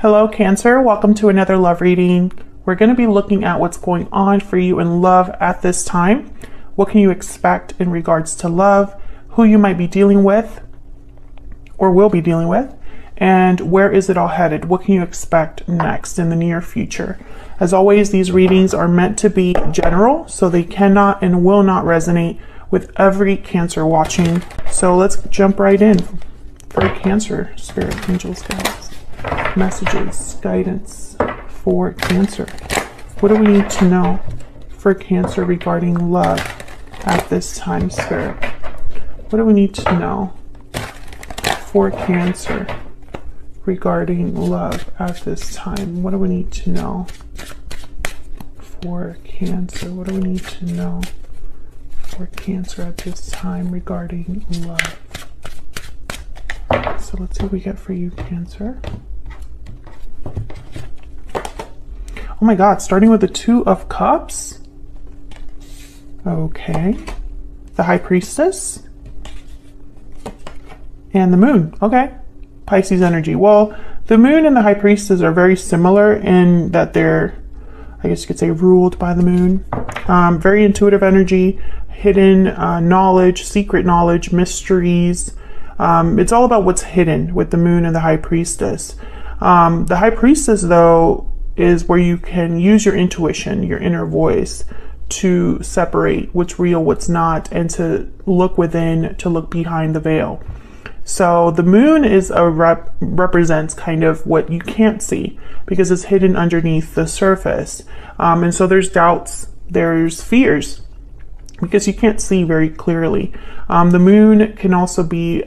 Hello, Cancer. Welcome to another love reading. We're going to be looking at what's going on for you in love at this time. What can you expect in regards to love, who you might be dealing with or will be dealing with, and where is it all headed? What can you expect next in the near future? As always, these readings are meant to be general, so they cannot and will not resonate with every Cancer watching. So let's jump right in for Cancer, Spirit, Angels, Guides, messages, guidance for Cancer. What do we need to know for Cancer regarding love at this time, Spirit? What do we need to know for Cancer regarding love at this time? What do we need to know for Cancer? What do we need to know for Cancer at this time regarding love? So let's see what we get for you, Cancer. Oh my God, starting with the Two of Cups. Okay. The High Priestess. And the Moon. Okay. Pisces energy. Well, the Moon and the High Priestess are very similar in that they're, I guess you could say, ruled by the Moon. Very intuitive energy, hidden knowledge, secret knowledge, mysteries. It's all about what's hidden with the Moon and the High Priestess. The High Priestess, though, is where you can use your intuition, your inner voice, to separate what's real, what's not, and to look within, to look behind the veil. So the Moon is represents kind of what you can't see because it's hidden underneath the surface. And so there's doubts, there's fears, because you can't see very clearly. The Moon can also be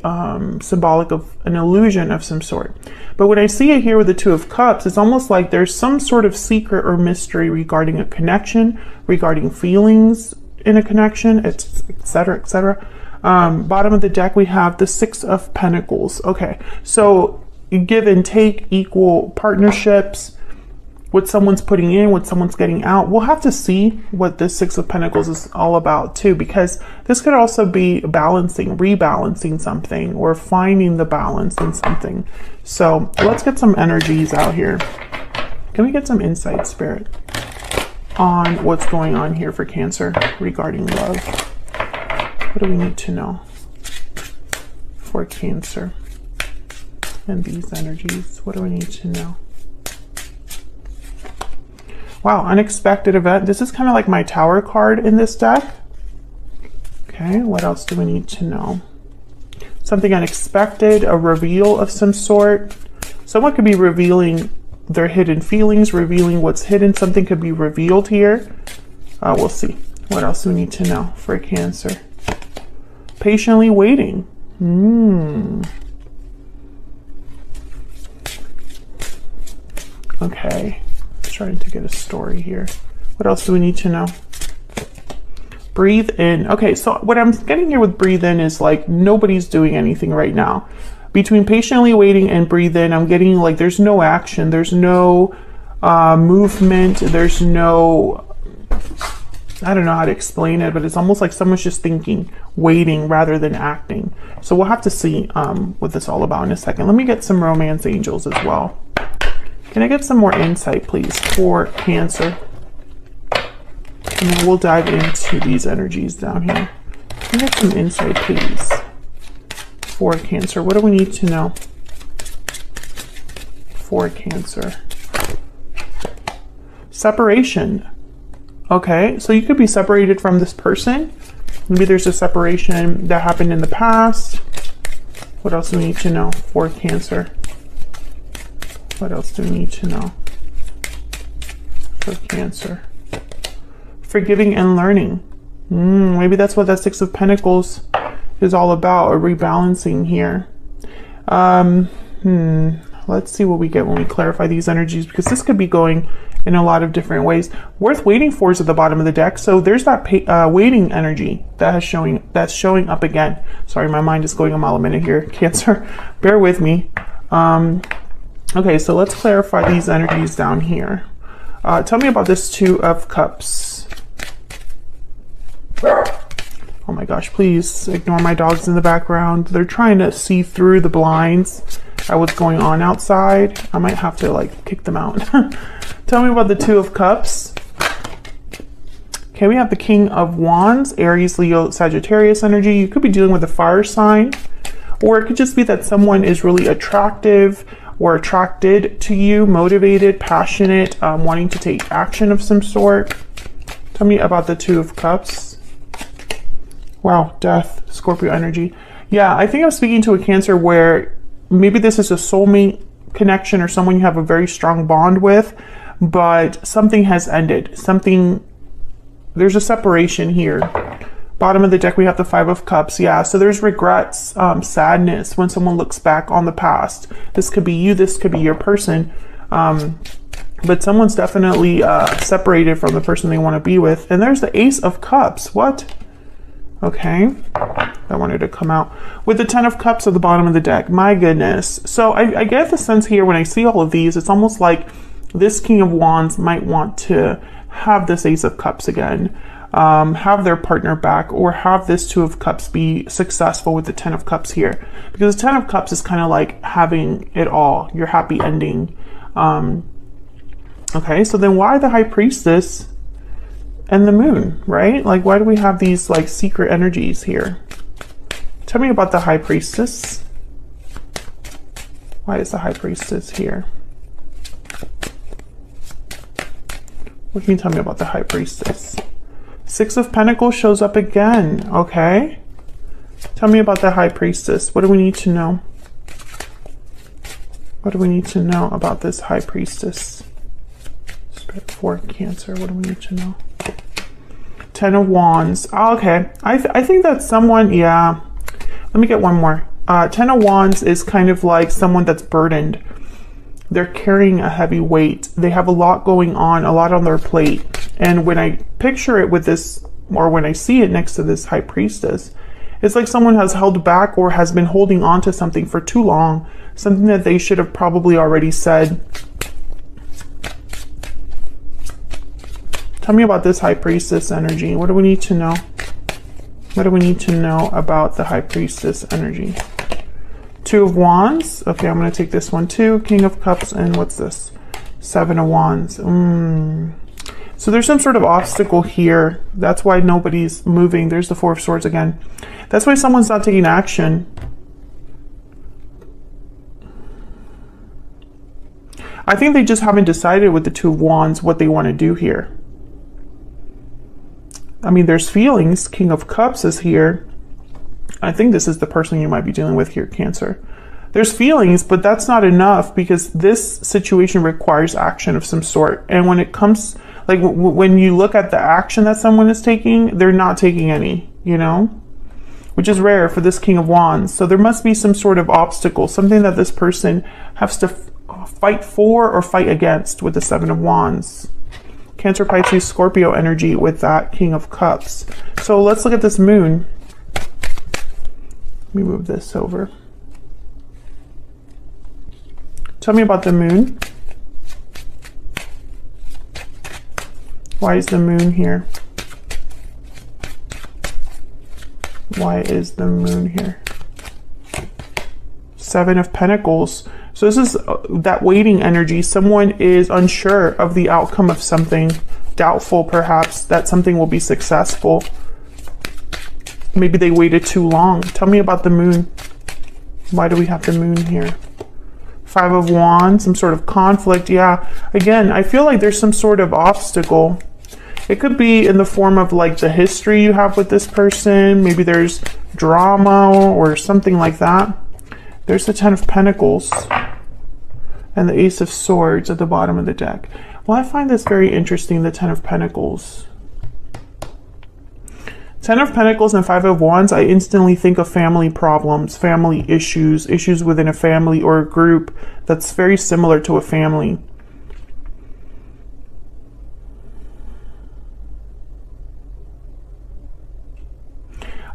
symbolic of an illusion of some sort. But when I see it here with the Two of Cups, it's almost like there's some sort of secret or mystery regarding a connection, regarding feelings in a connection, etc., etc. Bottom of the deck, we have the Six of Pentacles. Okay, so give and take, equal partnerships, what someone's putting in, what someone's getting out. We'll have to see what this Six of Pentacles is all about too, because this could also be balancing, rebalancing something, or finding the balance in something. So let's get some energies out here. Can we get some insight, Spirit, on what's going on here for Cancer regarding love? What do we need to know for Cancer and these energies? What do we need to know? Wow, unexpected event. This is kind of like my Tower card in this deck. Okay, what else do we need to know? Something unexpected, a reveal of some sort. Someone could be revealing their hidden feelings, revealing what's hidden. Something could be revealed here. We'll see. What else do we need to know for Cancer? Patiently waiting. Okay. Trying to get a story here. What else do we need to know? Breathe in. Okay, so what I'm getting here with breathe in is like nobody's doing anything right now. Between patiently waiting and breathe in, I'm getting like there's no action, there's no movement, there's no, I don't know how to explain it, but it's almost like someone's just thinking, waiting rather than acting. So we'll have to see what this is all about in a second. Let me get some romance angels as well. Can I get some more insight, please, for Cancer? And then we'll dive into these energies down here. Can I get some insight, please, for Cancer? What do we need to know for Cancer? Separation. Okay, so you could be separated from this person. Maybe there's a separation that happened in the past. What else do we need to know for Cancer? What else do we need to know for Cancer? Forgiving and learning. Maybe that's what that Six of Pentacles is all about, a rebalancing here. Let's see what we get when we clarify these energies, because this could be going in a lot of different ways. Worth waiting for is at the bottom of the deck. So there's that waiting energy that's showing up again. Sorry, my mind is going a mile a minute here, Cancer. Bear with me. Okay, so let's clarify these energies down here. Tell me about this Two of Cups. Oh my gosh, please ignore my dogs in the background. They're trying to see through the blinds at what's going on outside. I might have to like kick them out. Tell me about the Two of Cups. Okay, we have the King of Wands, Aries, Leo, Sagittarius energy. You could be dealing with a fire sign, or it could just be that someone is really attractive or attracted to you, motivated, passionate, wanting to take action of some sort. Tell me about the Two of Cups. Wow, Death, Scorpio energy. Yeah, I think I'm speaking to a Cancer where maybe this is a soulmate connection or someone you have a very strong bond with, but something has ended. There's a separation here. Bottom of the deck, we have the Five of Cups. Yeah, so there's regrets, sadness when someone looks back on the past. This could be you, this could be your person. But someone's definitely separated from the person they want to be with. And there's the Ace of Cups. What? Okay. I wanted to come out. With the Ten of Cups at the bottom of the deck. My goodness. So I get the sense here when I see all of these, it's almost like this King of Wands might want to have this Ace of Cups again. Have their partner back, or have this Two of Cups be successful with the Ten of Cups here, because the Ten of Cups is kind of like having it all, your happy ending. Okay, so then why the High Priestess and the Moon, right? Like, why do we have these like secret energies here? Tell me about the High Priestess. Why is the High Priestess here? What can you tell me about the High Priestess? Six of Pentacles shows up again. Okay. Tell me about the High Priestess. What do we need to know? What do we need to know about this High Priestess? Spirit for Cancer. What do we need to know? Ten of Wands. Oh, okay. I think that's someone, yeah. Let me get one more. Ten of Wands is kind of like someone that's burdened. They're carrying a heavy weight. They have a lot going on, a lot on their plate. And when I picture it with this, or when I see it next to this High Priestess, it's like someone has held back or has been holding on to something for too long, something that they should have probably already said. Tell me about this High Priestess energy. What do we need to know? What do we need to know about the High Priestess energy? Two of Wands. Okay, I'm going to take this one too. King of Cups, and what's this? Seven of Wands. So there's some sort of obstacle here. That's why nobody's moving. There's the Four of Swords again. That's why someone's not taking action. I think they just haven't decided with the Two of Wands what they want to do here. I mean, there's feelings. King of Cups is here. I think this is the person you might be dealing with here, Cancer. There's feelings, but that's not enough, because this situation requires action of some sort. And when it comes, like when you look at the action that someone is taking, they're not taking any, you know, which is rare for this King of Wands. So there must be some sort of obstacle, something that this person has to fight for or fight against with the Seven of Wands. Cancer, Pisces, Scorpio energy with that King of Cups. So let's look at this Moon. Let me move this over. Tell me about the Moon. Why is the Moon here? Why is the Moon here? Seven of Pentacles. So this is that waiting energy. Someone is unsure of the outcome of something, doubtful perhaps that something will be successful. Maybe they waited too long. Tell me about the Moon. Why do we have the Moon here? Five of Wands, some sort of conflict. Yeah, again, I feel like there's some sort of obstacle. It could be in the form of like the history you have with this person. Maybe there's drama or something like that. There's the Ten of Pentacles and the Ace of Swords at the bottom of the deck. Well, I find this very interesting, the Ten of Pentacles. Ten of Pentacles and Five of Wands, I instantly think of family problems, family issues, issues within a family or a group that's very similar to a family.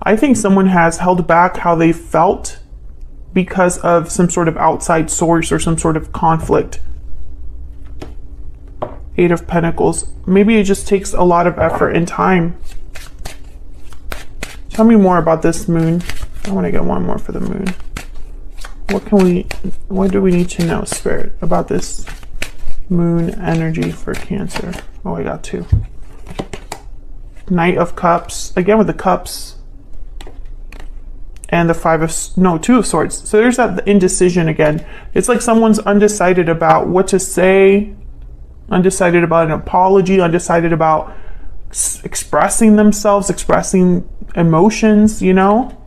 I think someone has held back how they felt because of some sort of outside source or some sort of conflict. Eight of Pentacles. Maybe it just takes a lot of effort and time. Tell me more about this Moon. I want to get one more for the Moon. What do we need to know, Spirit, about this moon energy for Cancer? Oh, I got 2. Knight of Cups, again with the cups, and the 2 of Swords. So there's that indecision again. It's like someone's undecided about what to say, undecided about an apology, undecided about expressing themselves, expressing emotions, you know?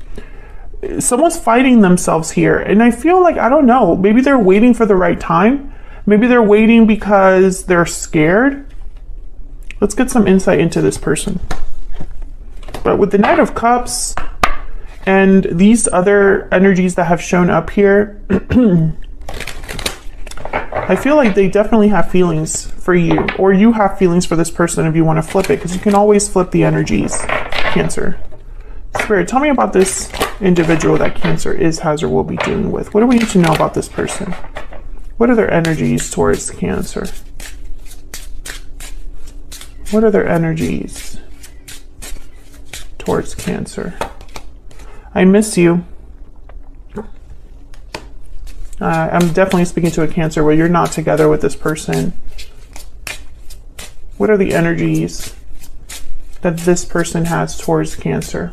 Someone's fighting themselves here. And I feel like, I don't know, maybe they're waiting for the right time. Maybe they're waiting because they're scared. Let's get some insight into this person. But with the Knight of Cups and these other energies that have shown up here, I feel like they definitely have feelings for you, or you have feelings for this person if you want to flip it, because you can always flip the energies, Cancer. Spirit, tell me about this individual that Cancer is, has, or will be dealing with. What do we need to know about this person? What are their energies towards Cancer? What are their energies towards Cancer? I miss you. I'm definitely speaking to a Cancer where you're not together with this person. What are the energies that this person has towards Cancer?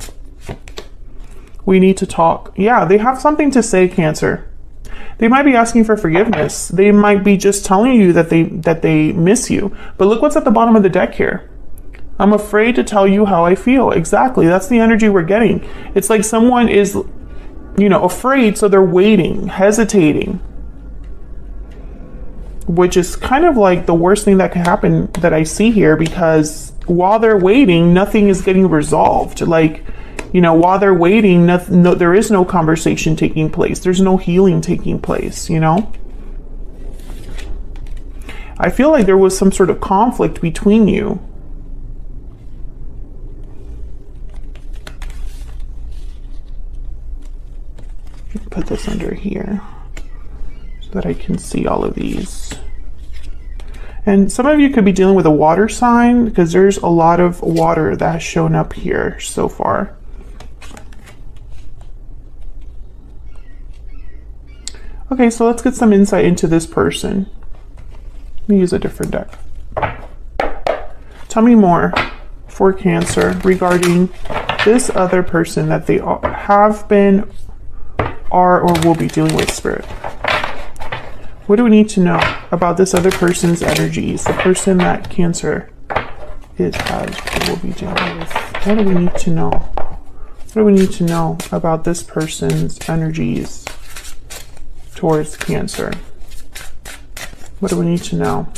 We need to talk. Yeah, they have something to say, Cancer. They might be asking for forgiveness. They might be just telling you that they miss you. But look what's at the bottom of the deck here. I'm afraid to tell you how I feel. Exactly. That's the energy we're getting. It's like someone is, you know, afraid, so they're waiting, hesitating. Which is kind of like the worst thing that can happen that I see here, because while they're waiting, nothing is getting resolved. Like, you know, while they're waiting, there is no conversation taking place. There's no healing taking place, you know? I feel like there was some sort of conflict between you. Put this under here so that I can see all of these. And some of you could be dealing with a water sign, because there's a lot of water that has shown up here so far. Okay, so let's get some insight into this person. Let me use a different deck. Tell me more for Cancer regarding this other person that they have been, are, or will be dealing with, Spirit. What do we need to know about this other person's energies? The person that Cancer is, has, or will be dealing with. What do we need to know? What do we need to know about this person's energies towards Cancer? What do we need to know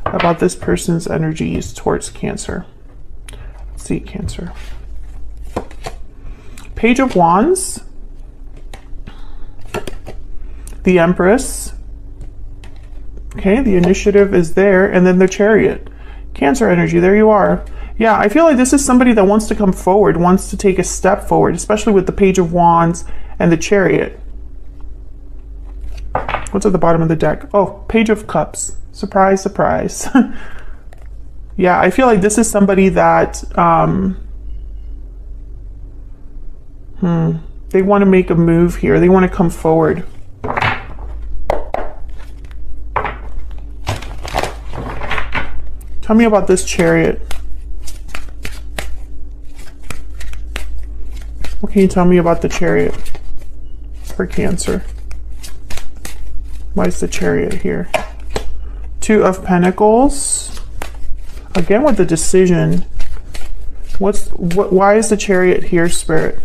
about this person's energies towards Cancer? Let's see, Cancer. Page of Wands. The Empress. Okay, the initiative is there, and then the Chariot. Cancer energy, there you are. Yeah, I feel like this is somebody that wants to come forward, wants to take a step forward, especially with the Page of Wands and the Chariot. What's at the bottom of the deck? Oh, Page of Cups. Surprise, surprise. Yeah, I feel like this is somebody that they want to make a move here. They want to come forward. Tell me about this Chariot. What can you tell me about the Chariot for Cancer? Why is the Chariot here? Two of Pentacles. Again with the decision. Why is the Chariot here, Spirit,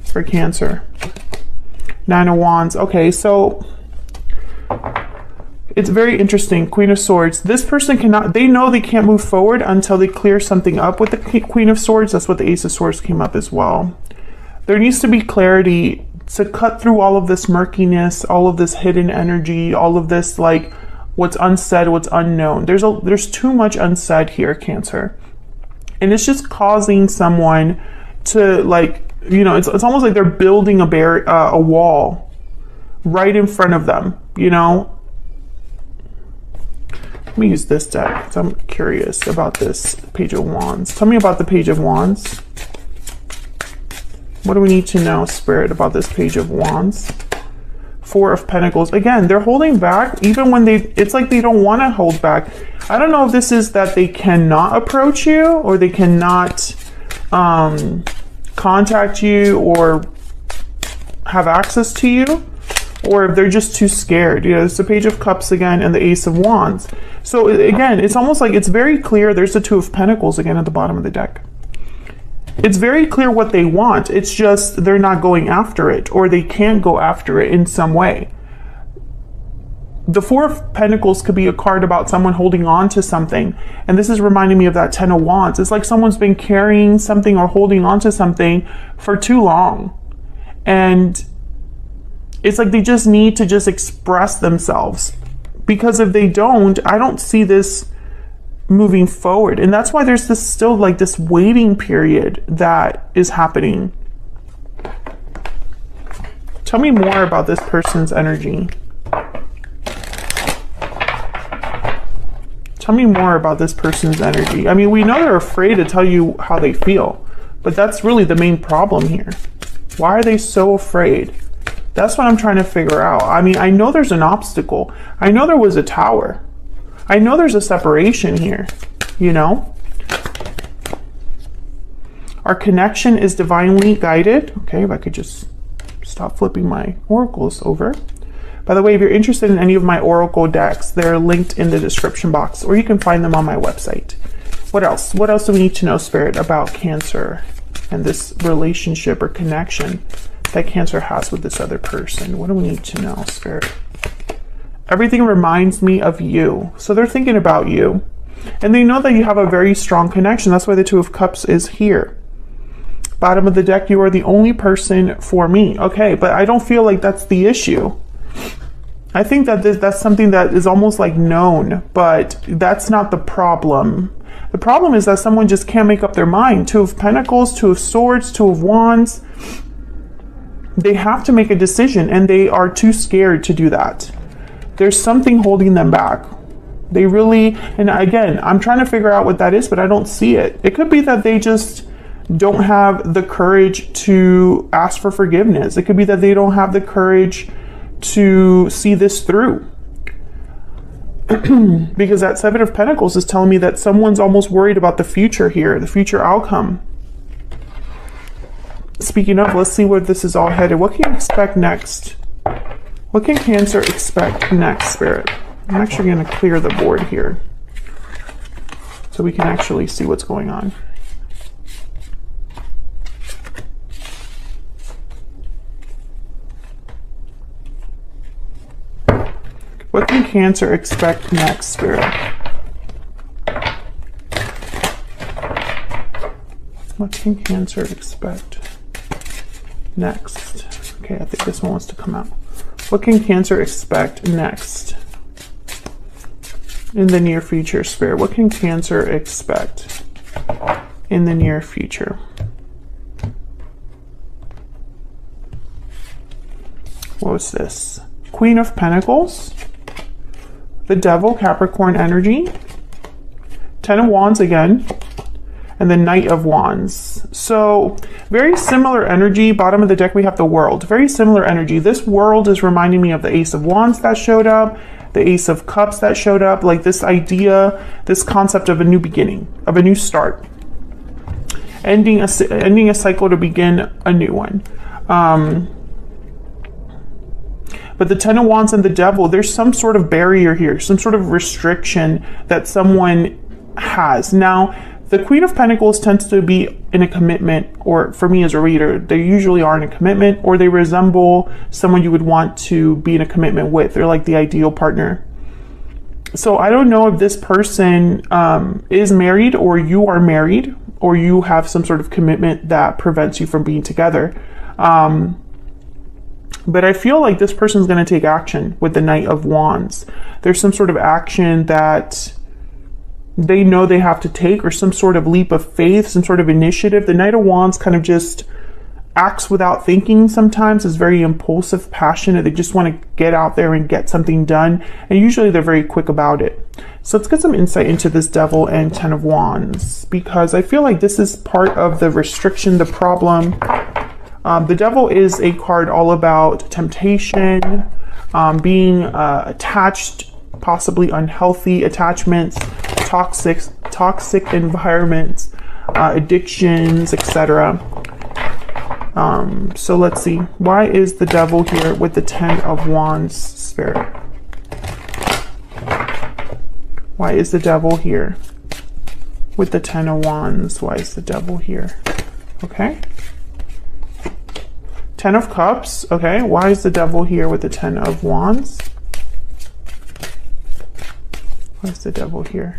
for Cancer? Nine of Wands. Okay, so it's very interesting. Queen of Swords. This person cannot, they know they can't move forward until they clear something up with the Queen of Swords. That's what the Ace of Swords came up as well. There needs to be clarity to cut through all of this murkiness, all of this hidden energy, all of this, like, what's unsaid, what's unknown. There's too much unsaid here, Cancer. And it's just causing someone to, like, you know, it's almost like they're building a wall right in front of them, you know? Let me use this deck because I'm curious about this Page of Wands. Tell me about the Page of Wands. What do we need to know, Spirit, about this Page of Wands? Four of Pentacles. Again, they're holding back even when it's like they don't want to hold back. I don't know if this is that they cannot approach you or they cannot contact you or have access to you, or if they're just too scared. You know, it's the Page of Cups again and the Ace of Wands. So again, it's almost like it's very clear. There's the Two of Pentacles again at the bottom of the deck. It's very clear what they want. It's just they're not going after it, or they can't go after it in some way. The Four of Pentacles could be a card about someone holding on to something. And this is reminding me of that Ten of Wands. It's like someone's been carrying something or holding on to something for too long. And it's like they just need to just express themselves. Because if they don't, I don't see this moving forward. And that's why there's this still like this waiting period that is happening. Tell me more about this person's energy. Tell me more about this person's energy. I mean, we know they're afraid to tell you how they feel, but that's really the main problem here. Why are they so afraid? That's what I'm trying to figure out. I mean, I know there's an obstacle. I know there was a tower. I know there's a separation here, you know? Our connection is divinely guided. Okay, if I could just stop flipping my oracles over. By the way, if you're interested in any of my oracle decks, they're linked in the description box, or you can find them on my website. What else? What else do we need to know, Spirit, about Cancer and this relationship or connection that Cancer has with this other person? What do we need to know, Spirit? Everything reminds me of you. So they're thinking about you. And they know that you have a very strong connection. That's why the Two of Cups is here. Bottom of the deck, you are the only person for me. Okay, but I don't feel like that's the issue. I think that that's something that is almost like known, but that's not the problem. The problem is that someone just can't make up their mind. Two of Pentacles, Two of Swords, Two of Wands. They have to make a decision, and they are too scared to do that. There's something holding them back. They really, and again, I'm trying to figure out what that is, but I don't see it. It could be that they just don't have the courage to ask for forgiveness. It could be that they don't have the courage to see this through. Because that Seven of Pentacles is telling me that someone's almost worried about the future here, the future outcome. Speaking of, let's see where this is all headed. What can you expect next? What can Cancer expect next, Spirit? I'm actually going to clear the board here so we can actually see what's going on. What can Cancer expect next, Spirit? What can Cancer expect next? Okay, I think this one wants to come out. What can Cancer expect next in the near future, Spirit? What can Cancer expect in the near future? What was this? Queen of Pentacles. The Devil, Capricorn energy, Ten of Wands again, and the Knight of Wands. So very similar energy. Bottom of the deck, we have the World. Very similar energy. This World is reminding me of the Ace of Wands that showed up, the Ace of Cups that showed up, like this idea, this concept of a new beginning, of a new start. Ending a cycle to begin a new one. But the Ten of Wands and the Devil, there's some sort of barrier here, some sort of restriction that someone has. Now, the Queen of Pentacles tends to be in a commitment, or for me as a reader, they usually are in a commitment, or they resemble someone you would want to be in a commitment with. They're like the ideal partner. So I don't know if this person is married, or you are married, or you have some sort of commitment that prevents you from being together. But I feel like this person's going to take action with the Knight of Wands. There's some sort of action that they know they have to take, or some sort of leap of faith, some sort of initiative. The Knight of Wands kind of just acts without thinking sometimes, is very impulsive, passionate. They just want to get out there and get something done. And usually they're very quick about it. So let's get some insight into this Devil and Ten of Wands, because I feel like this is part of the restriction, the problem. The Devil is a card all about temptation, being attached, possibly unhealthy attachments, toxic environments, addictions, etc. So let's see. Why is the devil here with the 10 of Wands, Spirit? Why is the devil here with the 10 of Wands? Why is the devil here? Okay. 10 of Cups. Okay. Why is the devil here with the 10 of Wands? Why is the devil here?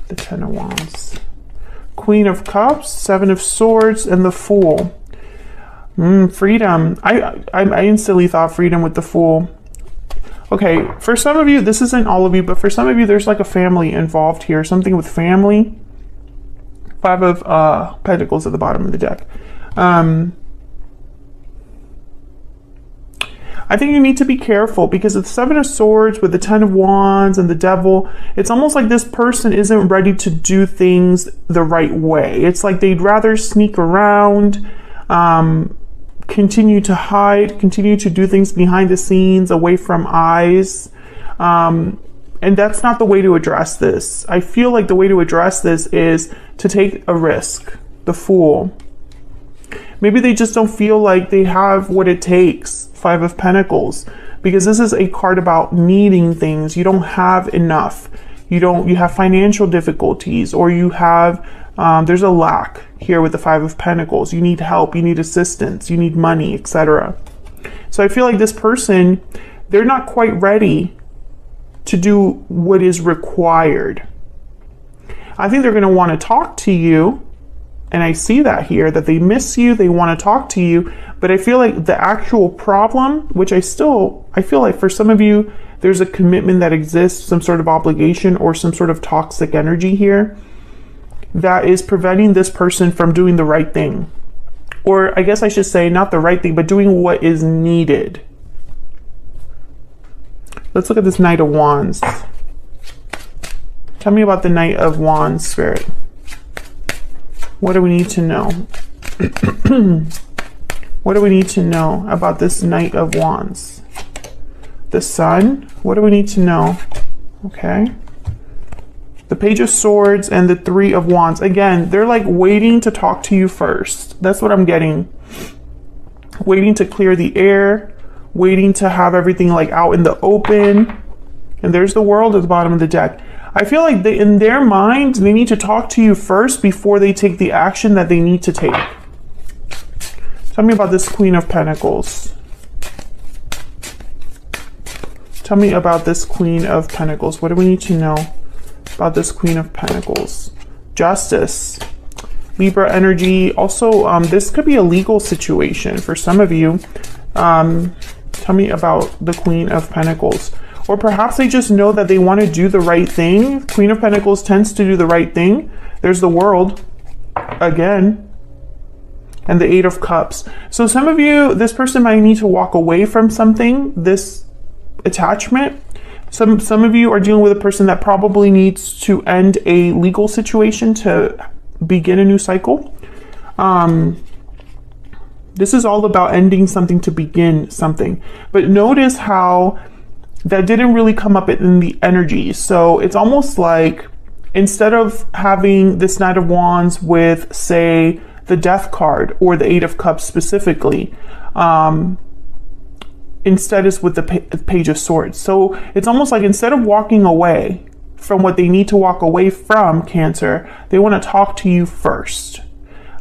The 10 of Wands. Queen of Cups, 7 of Swords, and the Fool. Freedom. I instantly thought freedom with the Fool. Okay, for some of you, this isn't all of you, but for some of you, there's like a family involved here. Something with family. 5 of Pentacles at the bottom of the deck. I think you need to be careful because it's 7 of Swords with the 10 of Wands and the devil. It's almost like this person isn't ready to do things the right way. It's like they'd rather sneak around, continue to hide, continue to do things behind the scenes, away from eyes. And that's not the way to address this. I feel like the way to address this is to take a risk. The Fool. Maybe they just don't feel like they have what it takes. 5 of Pentacles. Because this is a card about needing things. You don't have enough. You have financial difficulties, or you have, there's a lack here with the 5 of Pentacles. You need help, you need assistance, you need money, etc. So I feel like this person, they're not quite ready to do what is required. I think they're going to want to talk to you. And I see that here, that they miss you, they want to talk to you. But I feel like the actual problem, which I feel like for some of you, there's a commitment that exists, some sort of obligation or some sort of toxic energy here that is preventing this person from doing the right thing. Or I guess I should say not the right thing, but doing what is needed. Let's look at this Knight of Wands. Tell me about the Knight of Wands, Spirit. What do we need to know? What do we need to know about this Knight of Wands? The Sun? What do we need to know? Okay. The Page of Swords and the 3 of Wands. Again, they're like waiting to talk to you first. That's what I'm getting. Waiting to clear the air. Waiting to have everything like out in the open. And there's the World at the bottom of the deck. I feel like in their mind, they need to talk to you first before they take the action that they need to take. Tell me about this Queen of Pentacles. Tell me about this Queen of Pentacles. What do we need to know about this Queen of Pentacles? Justice. Libra energy. Also, this could be a legal situation for some of you. Tell me about the Queen of Pentacles. Or perhaps they just know that they want to do the right thing. Queen of Pentacles tends to do the right thing. There's the World again. And the 8 of Cups. So some of you, this person might need to walk away from something, this attachment. Some of you are dealing with a person that probably needs to end a legal situation to begin a new cycle. This is all about ending something to begin something. But notice how that didn't really come up in the energy. So it's almost like instead of having this Knight of Wands with, say, the Death card or the 8 of Cups specifically, instead is with the Page of Swords. So it's almost like instead of walking away from what they need to walk away from, Cancer, they want to talk to you first.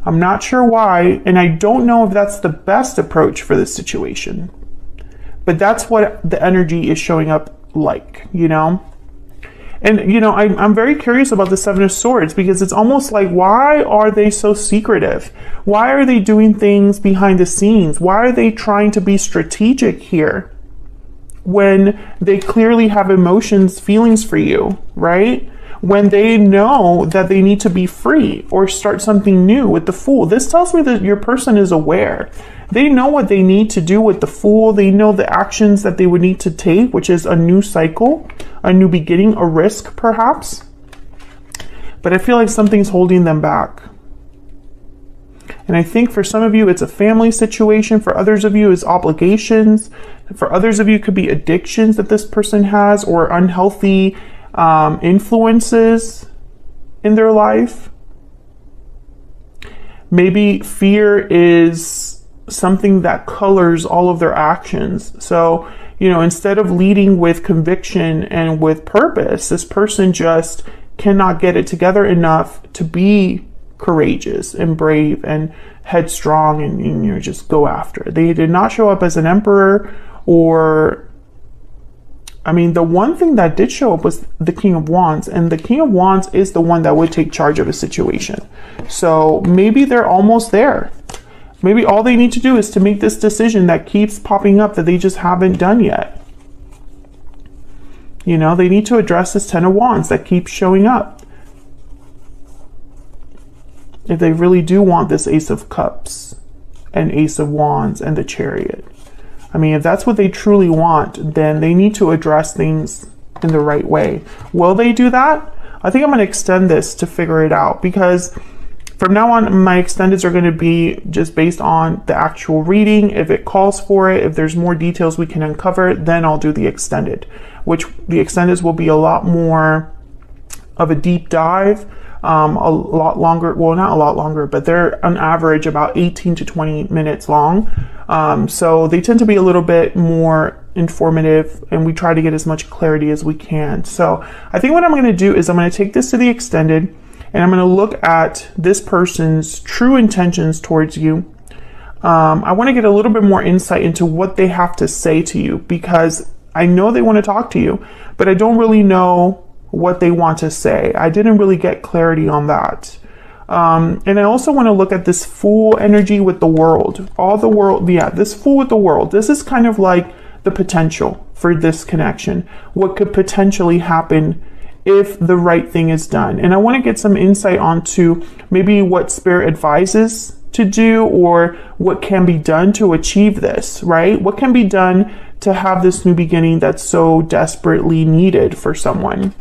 I'm not sure why, and I don't know if that's the best approach for this situation. But that's what the energy is showing up like, you know? And, you know, I'm very curious about the 7 of Swords because it's almost like, why are they so secretive? Why are they doing things behind the scenes? Why are they trying to be strategic here when they clearly have emotions, feelings for you, right? When they know that they need to be free or start something new with the Fool. This tells me that your person is aware. They know what they need to do with the Fool. They know the actions that they would need to take, which is a new cycle, a new beginning, a risk perhaps. But I feel like something's holding them back. And I think for some of you, it's a family situation. For others of you, it's obligations. For others of you, it could be addictions that this person has, or unhealthy influences in their life. Maybe fear is something that colors all of their actions. So, you know, instead of leading with conviction and with purpose, this person just cannot get it together enough to be courageous and brave and headstrong and, you know, just go after it. They did not show up as an emperor, or, I mean, the one thing that did show up was the King of Wands, and the King of Wands is the one that would take charge of a situation. So maybe they're almost there. Maybe all they need to do is to make this decision that keeps popping up that they just haven't done yet. You know, they need to address this Ten of Wands that keeps showing up. If they really do want this Ace of Cups and Ace of Wands and the Chariot. I mean, if that's what they truly want, then they need to address things in the right way. Will they do that? I think I'm going to extend this to figure it out, because from now on, my extendeds are going to be just based on the actual reading. If it calls for it, if there's more details we can uncover, then I'll do the extended, which the extendeds will be a lot more of a deep dive, a lot longer. Well, not a lot longer, but they're on average about 18 to 20 minutes long. So they tend to be a little bit more informative, and we try to get as much clarity as we can. So I think what I'm going to do is I'm going to take this to the extended, and I'm going to look at this person's true intentions towards you. I want to get a little bit more insight into what they have to say to you, because I know they want to talk to you, but I don't really know what they want to say. I didn't really get clarity on that. And I also want to look at this Fool energy with the World. All the world, yeah, this Fool with the World. This is kind of like the potential for this connection. What could potentially happen if the right thing is done. And I want to get some insight onto maybe what Spirit advises to do, or what can be done to achieve this, right? What can be done to have this new beginning that's so desperately needed for someone.